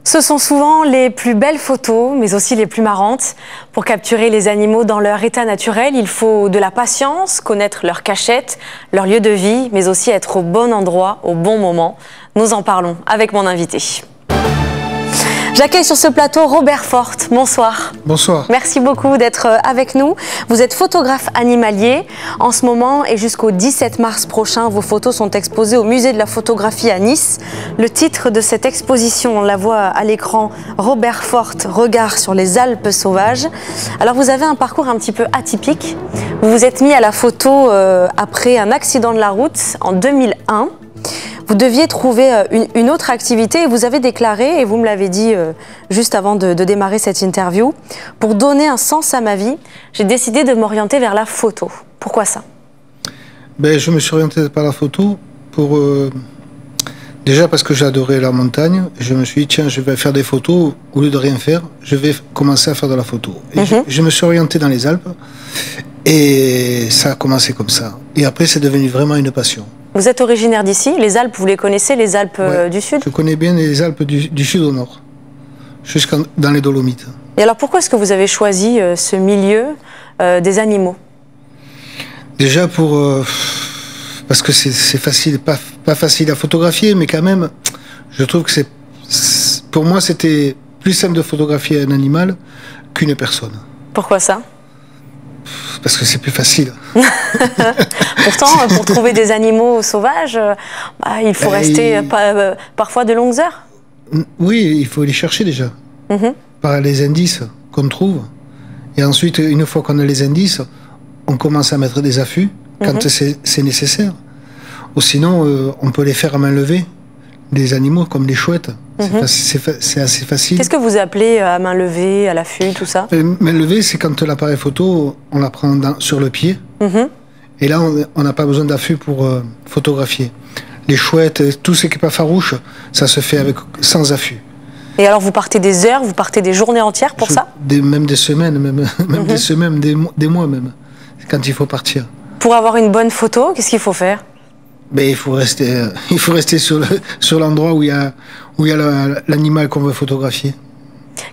Ce sont souvent les plus belles photos, mais aussi les plus marrantes. Pour capturer les animaux dans leur état naturel, il faut de la patience, connaître leur cachette, leur lieu de vie, mais aussi être au bon endroit, au bon moment. Nous en parlons avec mon invité. J'accueille sur ce plateau Robert Forte. Bonsoir. Bonsoir. Merci beaucoup d'être avec nous. Vous êtes photographe animalier. En ce moment et jusqu'au 17 mars prochain, vos photos sont exposées au musée de la photographie à Nice. Le titre de cette exposition, on la voit à l'écran, Robert Forte, regard sur les Alpes sauvages. Alors vous avez un parcours un petit peu atypique. Vous vous êtes mis à la photo après un accident de la route en 2001. Vous deviez trouver une autre activité et vous avez déclaré, et vous me l'avez dit juste avant de démarrer cette interview, pour donner un sens à ma vie, j'ai décidé de m'orienter vers la photo. Pourquoi ça? Je me suis orienté par la photo pour déjà parce que j'adorais la montagne. Je me suis dit, tiens, je vais faire des photos. Au lieu de rien faire, je vais commencer à faire de la photo. Et je me suis orienté dans les Alpes et ça a commencé comme ça. Et après, c'est devenu vraiment une passion. Vous êtes originaire d'ici, les Alpes, vous les connaissez, les Alpes du Sud? Je connais bien les Alpes du Sud au Nord, jusqu'à dans les Dolomites. Et alors pourquoi est-ce que vous avez choisi ce milieu des animaux? Déjà parce que c'est facile, pas facile à photographier, mais quand même, je trouve que pour moi c'était plus simple de photographier un animal qu'une personne. Pourquoi ça? Parce que c'est plus facile. Pourtant, pour trouver des animaux sauvages, il faut rester parfois de longues heures. Oui, il faut les chercher déjà. Par les indices qu'on trouve. Et ensuite, une fois qu'on a les indices, on commence à mettre des affûts quand c'est nécessaire. Ou sinon, on peut les faire à main levée. Des animaux comme les chouettes. C'est assez facile. Qu'est-ce que vous appelez à main levée, à l'affût, tout ça? Main levée, c'est quand l'appareil photo, on la prend sur le pied. Et là, on n'a pas besoin d'affût pour photographier. Les chouettes, tout ce qui n'est pas farouche, ça se fait sans affût. Et alors, vous partez des heures, vous partez des journées entières pour ça? Même des semaines, même des semaines, des mois même, quand il faut partir. Pour avoir une bonne photo, qu'est-ce qu'il faut faire? Il faut rester sur l'endroit où il y a l'animal qu'on veut photographier.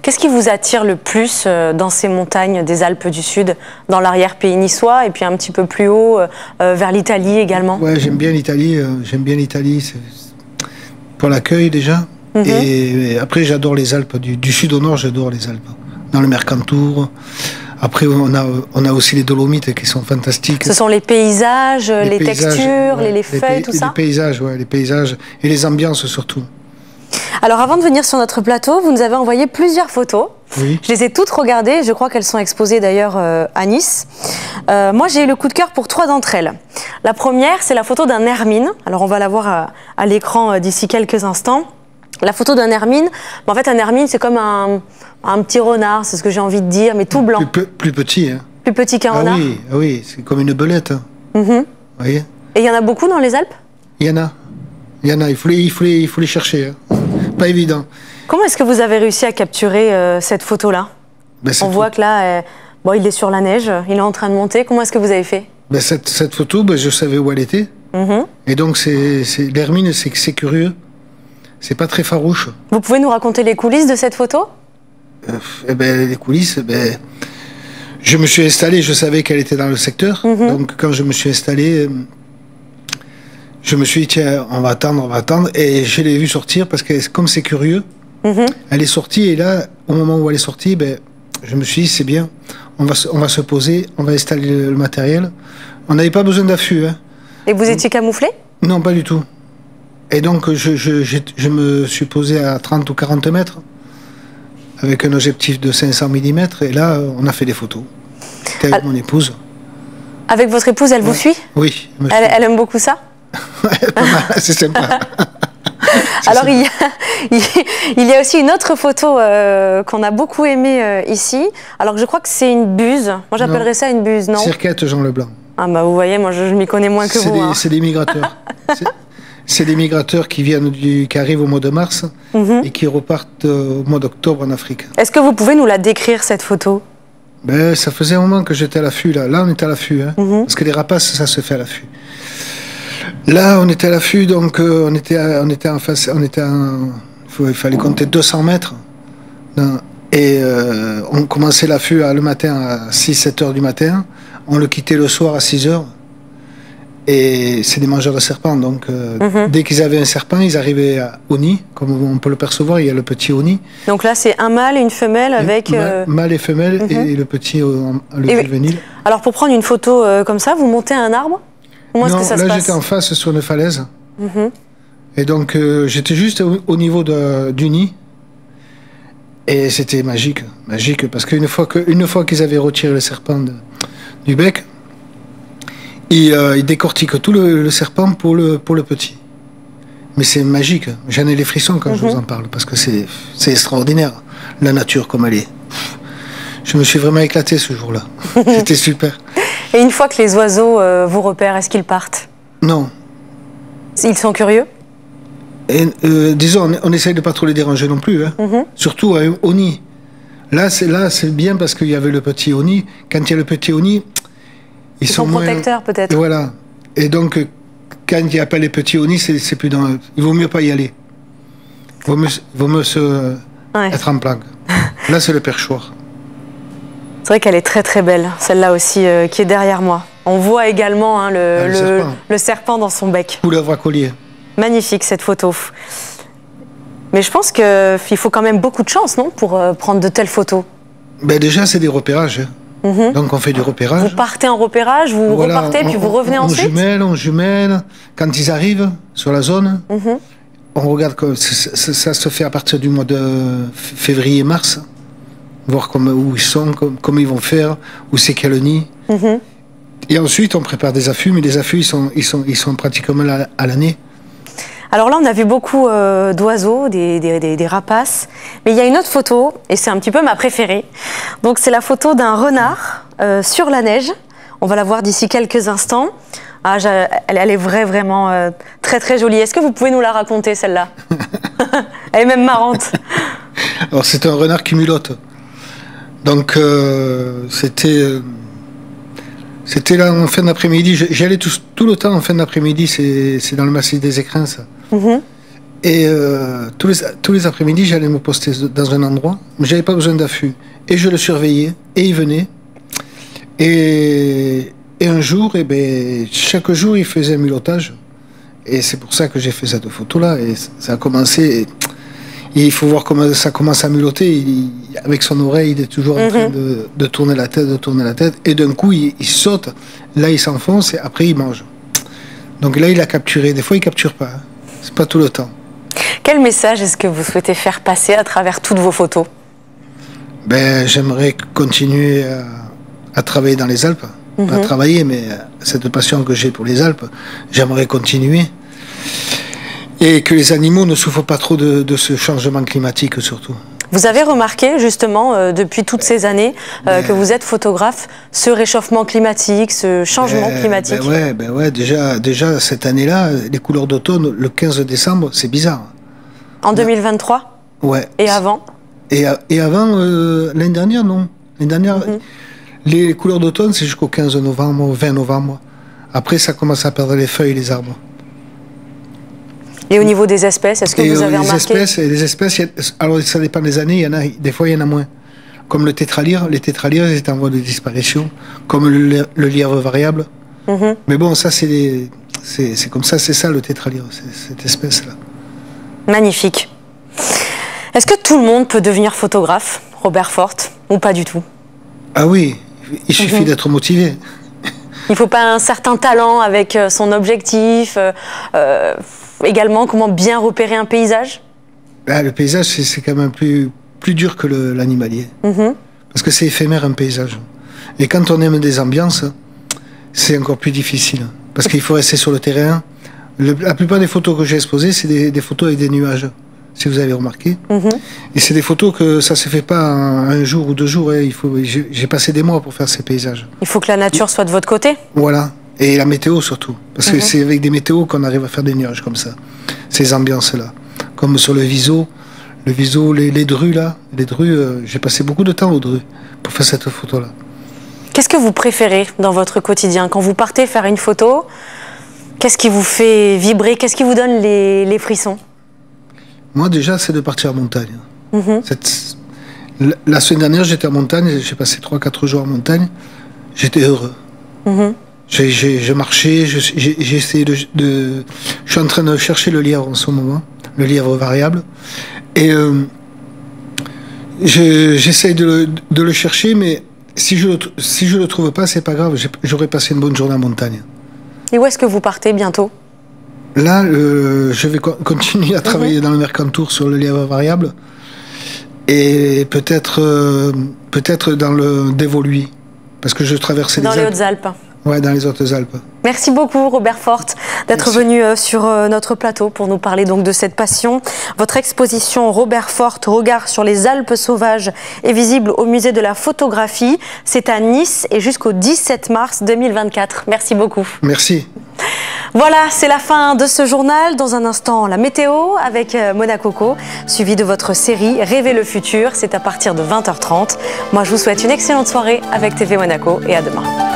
Qu'est-ce qui vous attire le plus dans ces montagnes des Alpes du Sud, dans l'arrière-pays niçois et puis un petit peu plus haut, vers l'Italie également? Ouais, j'aime bien l'Italie. Pour l'accueil déjà. Et après, j'adore les Alpes. Du Sud au Nord, j'adore les Alpes. Dans le Mercantour. Après, on a aussi les Dolomites qui sont fantastiques. Ce sont les paysages, les textures, les feuilles, tout ça? Les paysages, ouais, les paysages et les ambiances surtout. Alors, avant de venir sur notre plateau, vous nous avez envoyé plusieurs photos. Oui. Je les ai toutes regardées. Je crois qu'elles sont exposées d'ailleurs à Nice. Moi, j'ai eu le coup de cœur pour 3 d'entre elles. La première, c'est la photo d'un hermine. Alors, on va la voir à l'écran d'ici quelques instants. La photo d'un hermine, en fait, un hermine, c'est comme un petit renard, c'est ce que j'ai envie de dire, mais tout blanc. Plus petit, hein. Plus petit qu'un renard. Oui, c'est comme une belette. Vous voyez? Et il y en a beaucoup dans les Alpes? Il y en a. Il faut les chercher. Hein. Pas évident. Comment est-ce que vous avez réussi à capturer cette photo-là? On voit que là, il est sur la neige, il est en train de monter. Comment est-ce que vous avez fait? Cette photo, je savais où elle était. Et donc, l'hermine, c'est curieux. C'est pas très farouche. Vous pouvez nous raconter les coulisses de cette photo? Les coulisses, je me suis installé, je savais qu'elle était dans le secteur. Donc quand je me suis installé, je me suis dit, tiens, on va attendre. Et je l'ai vue sortir parce que comme c'est curieux, elle est sortie. Et là, au moment où elle est sortie, je me suis dit, c'est bien, on va se poser, on va installer le matériel. On n'avait pas besoin d'affût. Hein. Et vous étiez camouflé? Non, pas du tout. Et donc, je me suis posé à 30 ou 40 mètres avec un objectif de 500 mm. Et là, on a fait des photos. C'était avec mon épouse. Avec votre épouse, elle vous suit? Oui. Elle aime beaucoup ça? Pas mal, c'est sympa. Alors, il y a aussi une autre photo qu'on a beaucoup aimée ici. Alors, je crois que c'est une buse. Moi, j'appellerais ça une buse, non? Cirquette Jean Leblanc. Ah vous voyez, moi, je m'y connais moins que vous. C'est des migrateurs. C'est des migrateurs qui arrivent au mois de mars et qui repartent au mois d'octobre en Afrique. Est-ce que vous pouvez nous la décrire, cette photo? Ça faisait un moment que j'étais à l'affût. Là, on était à l'affût. Parce que les rapaces, ça se fait à l'affût. Là, on était à l'affût, donc on était en il fallait compter 200 mètres. Et on commençait l'affût le matin à 6-7 heures du matin. On le quittait le soir à 6 heures. Et c'est des mangeurs de serpents. Donc, dès qu'ils avaient un serpent, ils arrivaient au nid. Comme on peut le percevoir, il y a le petit au nid. Donc là, c'est un mâle et une femelle avec... Mâle et femelle et le petit, le juvénile. Alors, pour prendre une photo comme ça, vous montez à un arbre? Comment est-ce que ça se passe? Là, j'étais en face sur une falaise. Et donc, j'étais juste au niveau du nid. Et c'était magique. Magique, parce qu'une fois qu'ils avaient retiré le serpent du bec, ils décortiquent tout le serpent pour le petit. Mais c'est magique. J'en ai les frissons quand je vous en parle, parce que c'est extraordinaire, la nature comme elle est. Je me suis vraiment éclaté ce jour-là. C'était super. Et une fois que les oiseaux vous repèrent, est-ce qu'ils partent? Non. Ils sont curieux? Et, disons, on essaye de pas trop les déranger non plus, hein. Surtout au nid. Là, c'est bien parce qu'il y avait le petit au nid. Quand il y a le petit au nid, ils sont moins protecteurs peut-être. Voilà. Et donc, quand il n'y a pas les petits au nid, c'est plus dans. Il vaut mieux pas y aller. Il vaut mieux être en planque. Là, c'est le perchoir. C'est vrai qu'elle est très très belle, celle-là aussi qui est derrière moi. On voit également hein, le serpent dans son bec. Couleuvre à collier. Magnifique cette photo. Mais je pense qu'il faut quand même beaucoup de chance, non, pour prendre de telles photos? Ben déjà, c'est des repérages. Donc on fait du repérage. Vous partez en repérage, vous repartez, puis vous revenez ensuite? On jumelle. Quand ils arrivent sur la zone, on regarde que ça se fait à partir du mois de février-mars. Voir où ils sont, comment ils vont faire, où c'est qu'il y a le nid. Et ensuite, on prépare des affûts, mais les affûts, ils sont pratiquement à l'année. Alors là, on a vu beaucoup d'oiseaux, des rapaces, mais il y a une autre photo, et c'est un petit peu ma préférée. Donc c'est la photo d'un renard sur la neige. On va la voir d'ici quelques instants. Ah, elle est vraiment très très jolie. Est-ce que vous pouvez nous la raconter, celle-là? Elle est même marrante. Alors c'est un renard qui mulotte. Donc c'était là en fin d'après-midi. J'y allais tout le temps en fin d'après-midi. C'est dans le massif des Écrins, ça. Et tous les après-midi, j'allais me poster dans un endroit, mais j'avais pas besoin d'affût. Et je le surveillais, et il venait. Et un jour, chaque jour, il faisait un mulottage. Et c'est pour ça que j'ai fait cette photo-là. Et ça a commencé. Et il faut voir comment ça commence à mulotter. Avec son oreille, il est toujours en train de tourner la tête, Et d'un coup, il saute. Là, il s'enfonce et après, il mange. Donc là, il a capturé. Des fois, il ne capture pas. Hein. C'est pas tout le temps. Quel message est-ce que vous souhaitez faire passer à travers toutes vos photos? J'aimerais continuer à travailler dans les Alpes. Pas travailler, mais cette passion que j'ai pour les Alpes, j'aimerais continuer. Et que les animaux ne souffrent pas trop de ce changement climatique, surtout. Vous avez remarqué, justement, depuis toutes ces années que vous êtes photographe, ce réchauffement climatique, ce changement climatique? Ouais. Déjà, cette année-là, les couleurs d'automne, le 15 décembre, c'est bizarre. En 2023? Ouais. Et avant? Et avant, l'année dernière, non. L'année dernière, les couleurs d'automne, c'est jusqu'au 15 novembre, au 20 novembre. Après, ça commence à perdre les feuilles, les arbres. Et au niveau des espèces, est-ce que vous avez remarqué? Les espèces, alors ça dépend des années, des fois il y en a moins. Comme le tétralyre, les tétralyres ils étaient en voie de disparition, comme le lièvre variable. Mais bon, ça c'est comme ça, c'est ça le tétralyre, cette espèce-là. Magnifique. Est-ce que tout le monde peut devenir photographe, Robert Forte, ou pas du tout? Ah oui, il suffit d'être motivé. Il ne faut pas un certain talent avec son objectif également, comment bien repérer un paysage? Le paysage, c'est quand même plus dur que l'animalier. Parce que c'est éphémère, un paysage. Et quand on aime des ambiances, c'est encore plus difficile. Parce qu'il faut rester sur le terrain. La plupart des photos que j'ai exposées, c'est des photos avec des nuages, si vous avez remarqué. Et c'est des photos que ça ne se fait pas un jour ou 2 jours. Hein. J'ai passé des mois pour faire ces paysages. Il faut que la nature soit de votre côté. Voilà. Et la météo surtout. Parce que c'est avec des météos qu'on arrive à faire des nuages comme ça. Ces ambiances-là. Comme sur le Viso, les drues là. Les drues, j'ai passé beaucoup de temps aux drues pour faire cette photo-là. Qu'est-ce que vous préférez dans votre quotidien? Quand vous partez faire une photo, qu'est-ce qui vous fait vibrer? Qu'est-ce qui vous donne les frissons? moi déjà, c'est de partir en montagne. La semaine dernière, j'étais en montagne, j'ai passé 3-4 jours en montagne, j'étais heureux. J'ai marché, j'ai essayé je suis en train de chercher le lièvre en ce moment, le lièvre variable. Et j'essaye de le chercher, mais si je le trouve pas, c'est pas grave, j'aurais passé une bonne journée en montagne. Et où est-ce que vous partez bientôt? Là, je vais continuer à travailler dans le Mercantour sur le lièvre variable. Et peut-être dans le Dévoluy, parce que je traversais dans les Hautes-Alpes. Ouais, dans les Hautes-Alpes. Merci beaucoup Robert Forte d'être venu sur notre plateau pour nous parler donc de cette passion. Votre exposition Robert Forte, regard sur les Alpes sauvages, est visible au musée de la photographie. C'est à Nice et jusqu'au 17 mars 2024. Merci beaucoup. Merci. Voilà, c'est la fin de ce journal. Dans un instant, la météo avec Mona Coco, suivi de votre série Rêver le futur. C'est à partir de 20h30. Moi, je vous souhaite une excellente soirée avec TV Monaco et à demain.